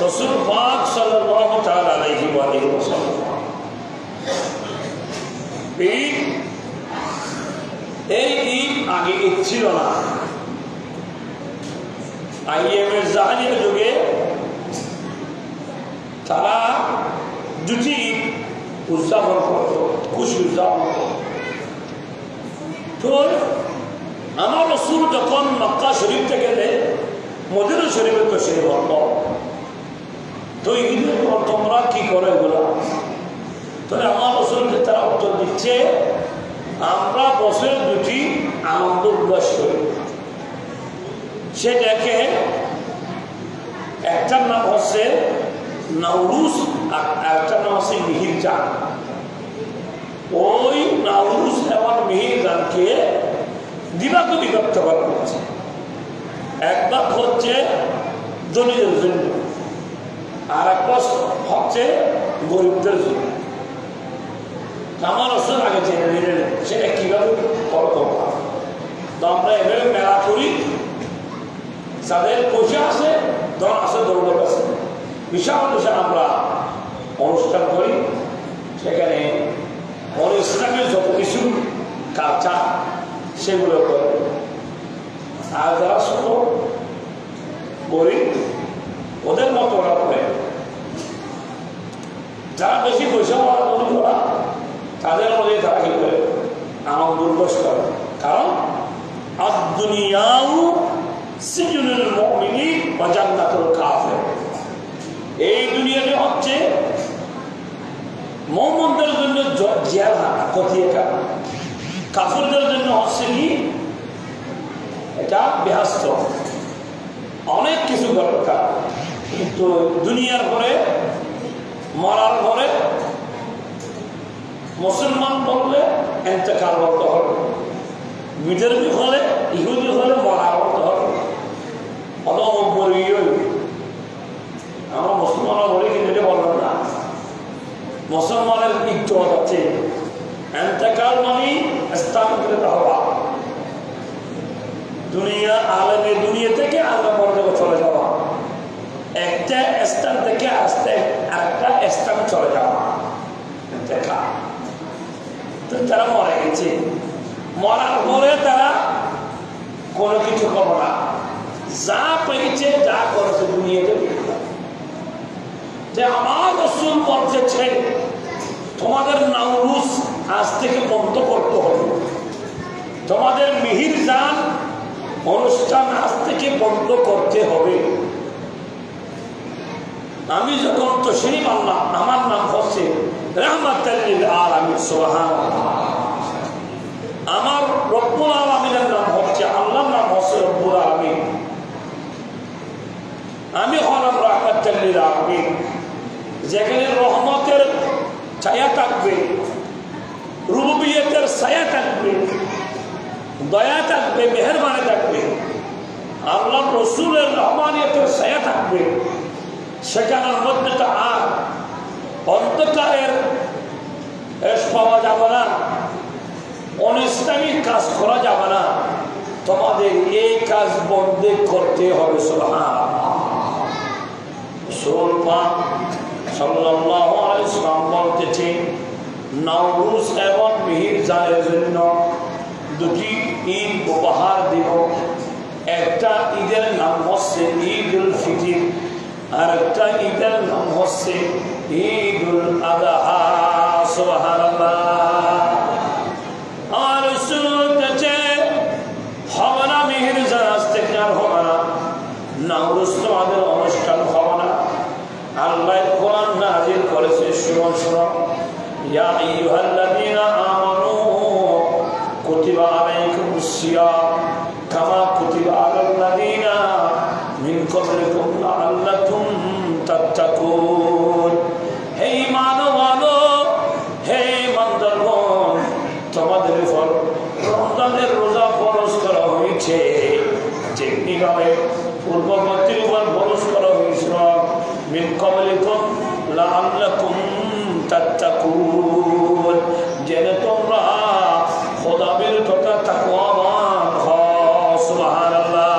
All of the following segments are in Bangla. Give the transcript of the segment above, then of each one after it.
রাসূল পাক সাল্লাল্লাহু তাআলা আলাইহি ওয়াসাল্লাম এই ঈদ আগে ঈদ ছিল না। আইএমের জাহিলিয়া যুগে তারা দুটি ঈদ উদযাপন করত, খুশি উদযাপন করত। তো আমার রাসূল যখন মক্কা শরীফ থেকে মদিনা শরীফে তশরিফ আনল, তো ঈদের পর তোমরা কি করো এগুলো? তাহলে আমার রাসূলকে তারা উত্তর দিচ্ছে, আমরা বছরে দুটি আনন্দ উল্লাস করি। সে দেখে একটার নাম হচ্ছে নওরুজ আর একটার নাম হচ্ছে মিহিরজান। ওই নওরুজ এবং মিহিরজানকে দিবাকে বিভক্ত করা হচ্ছে। এক ভাগ হচ্ছে ধনীদের জন্য, আর এক ভাগ হচ্ছে গরিবদের জন্য। আমার রাসূল আগে জেনে নিলেন সেটা কিভাবে করতে হয়। তো আমরা এভাবে মেলা করি, যাদের পয়সা আছে, ধন আছে, দৌলত আছে, বিশাল বিশাল আমরা অনুষ্ঠান করি। সেখানে ইসলামের যত কিছু কালচার সেগুলো করে। আর যারা ছোট গরিব ওদের মতো ওরা করে। যারা বেশি পয়সা করা তাদের মধ্যে তারা কি করে আনন্দ উল্লাস করে। কারণ আদ-দুনিয়াউ সিজনুল মুমিনিন ওয়া জান্নাতুল কাফির। এই দুনিয়াটা হচ্ছে মুমিনদের জন্য জেলখানা, কঠিয়াখানা। কাফিরদের জন্য হচ্ছে কি এটা বেহেশত। অনেক কিছু দরকার, কিন্তু দুনিয়ার পরে মরার পরে মুসলমান বললে ইন্তেকাল করতে হবে, বিধর্মী হলে ইহুদি হলে মরা করতে হবে। আমরা মুসলমানরা বলি কিন্তু এটা বললাম না। মুসলমানের ইজ্জত আছে, ইন্তেকাল মানে স্থানান্তরিত হওয়া, দুনিয়া আলমে দুনিয়া থেকে আল্লাহ পরলোকে চলে যাওয়া, একটা স্থান থেকে আসতে আরেকটা স্থানে চলে যাওয়া ইন্তেকাল। তো তারা মরে গেছে, মরার পরে তারা কোনো কিছু করবো না, যা পেয়েছে যা করেছে দুনিয়াতে যে আমার রাসূল বলতেছে তোমাদের নওরুজ আজ থেকে বন্ধ করতে হবে, তোমাদের মিহিরজান অনুষ্ঠান আজ থেকে বন্ধ করতে হবে। আমি যখন তশরিফ আনলাম, আমার নাম হচ্ছে রাহমাতাল লিল আলামিন, সুবহানাল্লাহ। আমার রব্বুল আলামিনের নাম হচ্ছে, আল্লাহর নাম হচ্ছে রব্বুল আলামিন। আমি হলাম রাহমাতাল লিল আলামিন। যেখানে রহমতের ছায়া থাকবে, রুবুবিয়তের ছায়া থাকবে, দয়া থাকবে, মেহেরবানি থাকবে, আল্লাহ রসুলের রহমানিয়তের ছায়া থাকবে, সেখানের মধ্যে তো আর অন্ধকারের পাওয়া যাবে না, অনিসলামিক কাজ করা যাবে না। তোমাদের এই কাজ বন্ধ করতে হবে। সুবহানাল্লাহ। রাসূল পাক সাল্লাল্লাহু আলাইহি ওয়াসাল্লাম বলতেছে, নওরুজ এবং মিহিরজানের জন্য দুটি ঈদ উপহার দিব। একটা ঈদের নাম হচ্ছে ঈদুল ফিতর, আর একটা ঈদের নাম হচ্ছে ঈদুল আযহা। সুবহানাল্লাহ। আর রাসূল বলতেছে হবে না মিহিরজান আজ থেকে আর হবে না, নওরুজ তোমাদের অনুষ্ঠান হবে না। আল্লাহ কোরআন নাযিল করেছে, শুনো ইয়া আইয়ুহাল্লাযীনা আমানু কুতিবা আলাইকুমুস সিয়াম কামা কুতিবা আলাল্লাযীনা মিন ক্বাবলিকুম লাআল্লাকুম তাত্তাকুন। হে ঈমানওয়ালো, হে ঈমানদারগণ, তোমাদের উপর রমজানের রোজা ফরজ করা হয়েছে, যেমনিভাবে পূর্ববর্তীর উপর ফরজ করা হয়েছিল। মিন ক্বাবলিকুম লাআল্লাকুম তাত্তাকুন, যেন তোমরা খোদাবের তথা তাকওয়াবান হও। সুবহানাল্লাহ।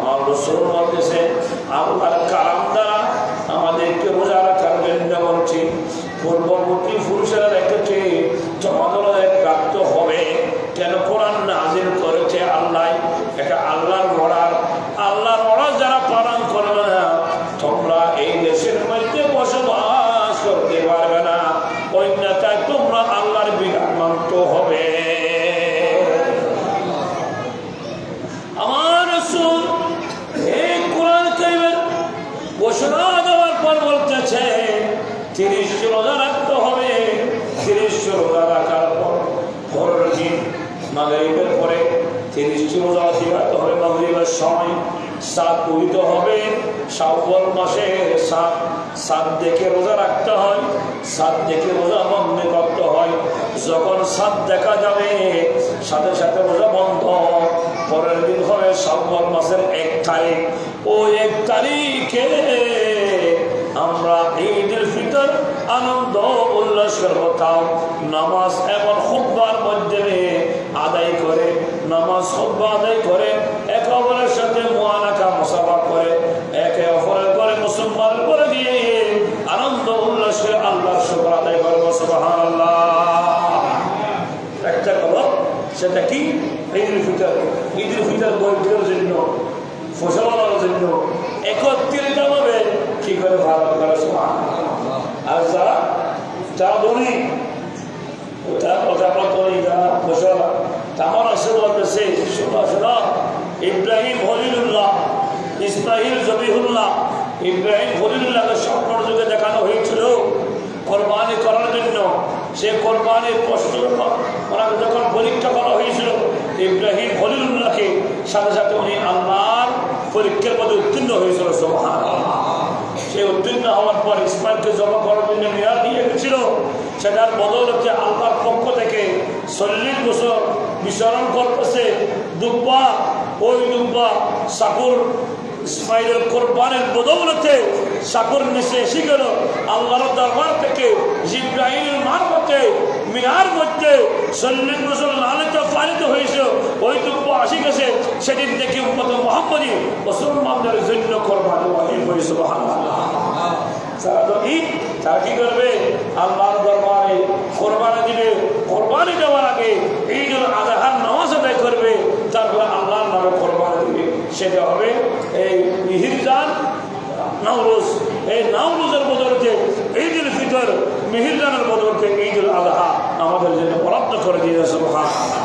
আর রাসূল বলেছেন আল্লাহর কালাম দ্বারা আমাদেরকে রোজা রাখার জন্য বলছি। পূর্ববর্তী পুরুষেরা রেখেছে তোমাদেরও রাখতে হবে। কেন? কোরআন নাযিল করেছে আল্লাহ। এটা আল্লাহর অর্ডার। আল্লাহর অর্ডার যারা পালন করবে না, তোমরা এই দেশের মধ্যে বসবাস করতে পারবে না। অন্যথায় তোমরা আল্লাহর বিধান মানতে হবে। আমার রাসূল এই কোরআন কারীমের ঘোষণা দেওয়ার পর বলতেছে 30 রোজা রাখতে হবে। 30 রোজা রাখার পর পরের দিন মাগরিবের পরে 30 রোজা দিতে হবে। মাগরিবের সময় সাত উদিত হবে। শাওয়াল মাসের সাত দেখে রোজা রাখতে হয়। সাত দেখে রোজা বন্ধ করতে হয়। যখন সাত দেখা যাবে সাথে সাথে রোজা বন্ধ। পরের দিন হবে শাওয়াল মাসের 1 তারিখ। ওই 1 তারিখে আমরা ঈদুল ফিতর আনন্দ উল্লাস করব। তাও নামাজ এবং খুতবার মাধ্যমে আদায় করে, নামাজ খুতবা আদায় করে, একে অপরের সাথে মুআনাকা মুসাফা করে, একে অপরের করে মুসলমানের করে দিয়ে আনন্দ উল্লাস করে আল্লাহর শুকর আদায় করব। সুবহানাল্লাহ। একটা খবর, সেটা কি? ঈদুল ফিতর। ঈদুল ফিতর বৈঠকের জন্য, ফসলের জন্য একত্রিত হবে কি করে ভালো করে। আর যারা ধনী, ইব্রাহিম খলিলুল্লাহ, ইসমাইল জবিহুল্লাহ, ইব্রাহিম খলিলুল্লাহকে স্বপ্নের যুগে দেখানো হয়েছিল কোরবানি করার জন্য। সে কোরবানির কষ্ট ওনাকে যখন পরীক্ষা করা হয়েছিল ইব্রাহিম খলিলুল্লাহকে, সাথে সাথে উনি আল্লাহর পরীক্ষার মধ্যে উত্তীর্ণ হয়েছিল। সুবহানাল্লাহ। সে উত্তীর্ণ হওয়ার পর ইসমাইলকে জমা করার জন্য মিরাজ নিয়ে গেছিল। সেটার বদৌলতে আল্লাহর পক্ষ থেকে 40 বছর বিচরণ করতেছে দুব্বা। ওই দুব্বা সাকুর ইসমাইলের কোরবানের বদৌলতে সাকুর নিচে এসে গেল। আল্লাহর দরবার থেকে জিবরাইলের মারফতে মিনার মধ্যে 40 বছর লালিত পালিত হয়েছে। ওই দুব্বা আসি গেছে। সেদিন থেকে উম্মত মুহাম্মদী মুসলমানদের জন্য কোরবানি ওয়াজিব হয়েছে। সুবহানাল্লাহ। তারা কি করবে? আল্লাহর দরবারে কোরবানি দিবে। কোরবানি দেওয়ার আগে ঈদুল আযহার নামাজ আদায় করবে, তারপরে আল্লাহর নামে কোরবানি দিবে। সেটা হবে এই মিহিরজান নওরোজ। এই নওরোজের বদলতে ঈদুল ফিতর, মিহিরজানের বদলতে ঈদুল আযহা আমাদের জন্য বরাদ্দ করে দিয়েছে। সুবহানাল্লাহ।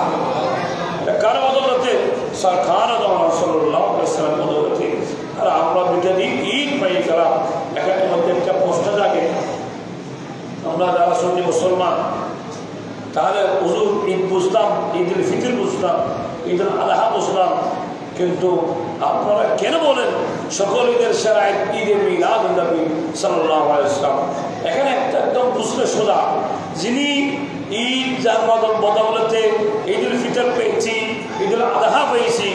কার বদলতে? সরকার সাল্লাল্লাহু আলাইহি ওয়াসাল্লাম বদলতে। আর আমরা দুটা দিন ঈদ পাই গেলাম। এখানে মধ্যে একটা প্রশ্ন জাগে, আমরা যারা সুন্নি মুসলমান তাহলে হুজুর ঈদ বুঝতাম, ঈদুল ফিতর বুঝতাম, ঈদুল আযহা বুঝতাম, কিন্তু আপনারা কেন বলেন সকল ঈদের সেরা ঈদে মিলাদুন নবী সাল্লাল্লাহু আলাইহি ওয়াসাল্লাম? এখানে একটা একদম বুঝতে সোজা, যিনি ঈদ যার বদৌলতে ঈদুল ফিতর পেয়েছি, ঈদুল আযহা পেয়েছি,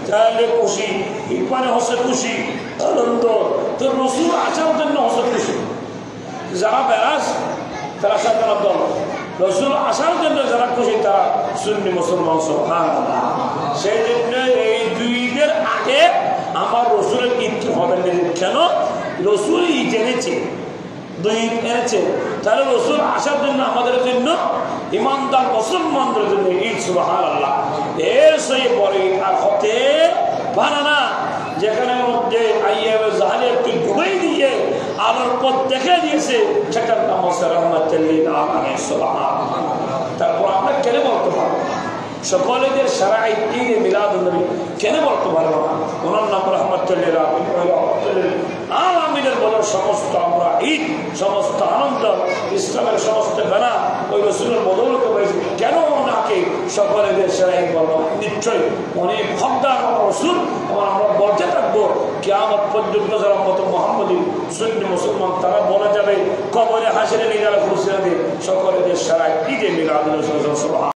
তাহলে খুশি। ঈদ মানে হচ্ছে খুশি, আনন্দ। তো রসুল আসার জন্য হচ্ছে খুশি। যারা বেরাস তারা সাধারণ দল, রসুল আসার জন্য যারা খুশি তারা সুন্নি মুসলমান। সুবহানাল্লাহ। সেই জন্য এই 2 ঈদের আগে আমার রসুলের ঈদ হবে না। কেন? রসুল ঈদ এনেছে, 2 ঈদ এনেছে, তাহলে রসুল আসার জন্য আমাদের জন্য ইমানদার মুসলমানদের জন্য ঈদ। সুবহানাল্লাহ। এর সেই বড় ঈদ আর হতে পারে না, যেখানে মধ্যে আইয়াবে জাহালে একটু ডুবাই দিয়ে আলোর পথ দেখে দিয়েছে, সেটার নাম হচ্ছে রাহমাতুল লিল আলামিন। সুবহানাল্লাহ। তারপর আমরা কেন বলতে পারবো সকলেদের সারা ঈদে মিলাদুন নবী কেন বলতে পারবো না? ওনার নাম রাহমাতুল লিল আলামিনের বলে সমস্ত আমরা ঈদ, সমস্ত আনন্দ, ইসলামের সমস্ত গানা ওই রসুলের বদৌলতে হয়েছে। কেন ওনাকে সকলেদের সেরা ঈদ বলবো? নিশ্চয়ই অনেক হকদার রসুল। আমরা বলতে থাকবো কিয়ামত পর্যন্ত যারা মত মুহাম্মদী সুন্নি মুসলমান তারা বলা যাবে কবরে হাসিরে নিয়ে যারা খুশি সকলেদের সেরা ঈদে মিলাদুন নবী।